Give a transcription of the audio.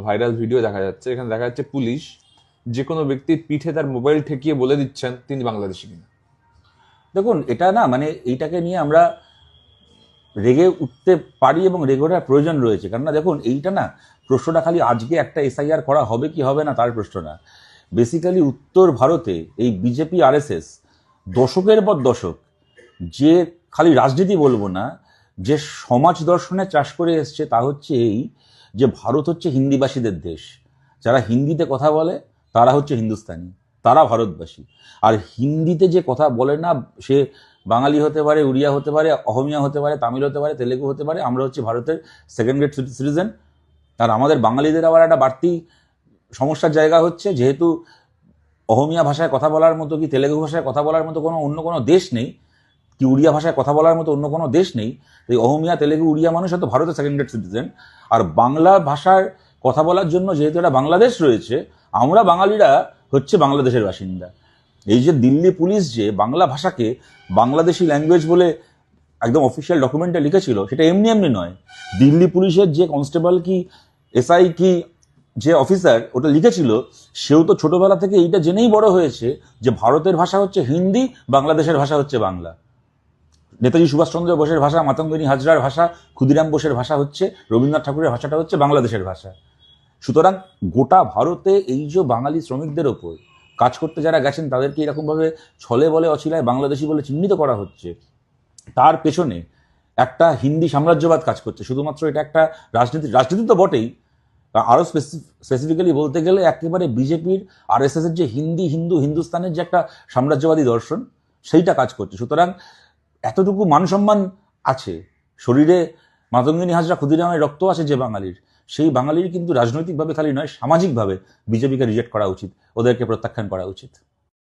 Viral video দেখা যাচ্ছে, এখানে দেখা যাচ্ছে পুলিশ যে কোনো ব্যক্তির পিঠে তার মোবাইল ঠেকিয়ে বলে দিচ্ছেন তিনি বাংলাদেশি কিনা। দেখুন, এটা না মানে এইটাকে নিয়ে আমরা রেগে উঠতে পারি এবং রেগে ওঠার প্রয়োজন রয়েছে। কেননা দেখুন, এইটা না প্রশ্নটা খালি আজকে একটা এসআইআর করা হবে কি হবে না তার প্রশ্ন না। বেসিক্যালি উত্তর ভারতে এই বিজেপি আরএসএস দশকের পর দশক যে খালি রাজনীতি বলবো না, যে সমাজ দর্শনে চাষ করে এসছে তা হচ্ছে এই যে ভারত হচ্ছে হিন্দিভাষীদের দেশ। যারা হিন্দিতে কথা বলে তারা হচ্ছে হিন্দুস্তানি, তারা ভারতবাসী। আর হিন্দিতে যে কথা বলে না, সে বাঙালি হতে পারে, উড়িয়া হতে পারে, অহমিয়া হতে পারে, তামিল হতে পারে, তেলেগু হতে পারে, আমরা হচ্ছে ভারতের সেকেন্ড গ্রেড সিটিজেন। আর আমাদের বাঙালিদের আবার একটা বাড়তি সমস্যার জায়গা হচ্ছে, যেহেতু অহমিয়া ভাষায় কথা বলার মতো কি তেলেগু ভাষায় কথা বলার মতো অন্য কোনো দেশ নেই, কি উড়িয়া ভাষায় কথা বলার মতো অন্য কোনো দেশ নেই, এই অহমিয়া তেলেগু উড়িয়া মানুষ হয়তো ভারতের সেকেন্ড গ্রেড সিটিজেন। আর বাংলা ভাষার কথা বলার জন্য যেহেতু একটা বাংলাদেশ রয়েছে, আমরা বাঙালিরা হচ্ছে বাংলাদেশের বাসিন্দা। এই যে দিল্লি পুলিশ যে বাংলা ভাষাকে বাংলাদেশি ল্যাঙ্গুয়েজ বলে একদম অফিসিয়াল ডকুমেন্টে লিখেছিল, সেটা এমনি এমনি নয়। দিল্লি পুলিশের যে কনস্টেবল কি এসআই কি যে অফিসার ওটা লিখেছিল, সেও তো ছোটবেলা থেকে এইটা জেনেই বড় হয়েছে যে ভারতের ভাষা হচ্ছে হিন্দি, বাংলাদেশের ভাষা হচ্ছে বাংলা। নেতাজি সুভাষচন্দ্র বোসের ভাষা, মাতঙ্গিনী হাজরার ভাষা, ক্ষুদিরাম বোসের ভাষা হচ্ছে, রবীন্দ্রনাথ ঠাকুরের ভাষাটা হচ্ছে বাংলাদেশের ভাষা। সুতরাং গোটা ভারতে এই যে বাঙালি শ্রমিকদের ওপর কাজ করতে যারা গেছেন তাদেরকে এরকমভাবে ছলে বলে অছিলায় বাংলাদেশি বলে চিহ্নিত করা হচ্ছে, তার পেছনে একটা হিন্দি সাম্রাজ্যবাদ কাজ করছে। শুধুমাত্র এটা একটা রাজনীতি তো বটেই, আরও স্পেসিফিক্যালি বলতে গেলে একেবারে বিজেপির আরএসএস এর যে হিন্দি হিন্দু হিন্দুস্তানের যে একটা সাম্রাজ্যবাদী দর্শন, সেইটা কাজ করছে। সুতরাং এতটুকু মান সম্মান আছে শরীরে, মাতঙ্গিনী হাজরা ক্ষুদিরামের রক্ত আছে যে বাঙালির, সেই বাঙালির কিন্তু রাজনৈতিকভাবে খালি নয়, সামাজিকভাবে বিজেপিকে রিজেক্ট করা উচিত, ওদেরকে প্রত্যাখ্যান করা উচিত।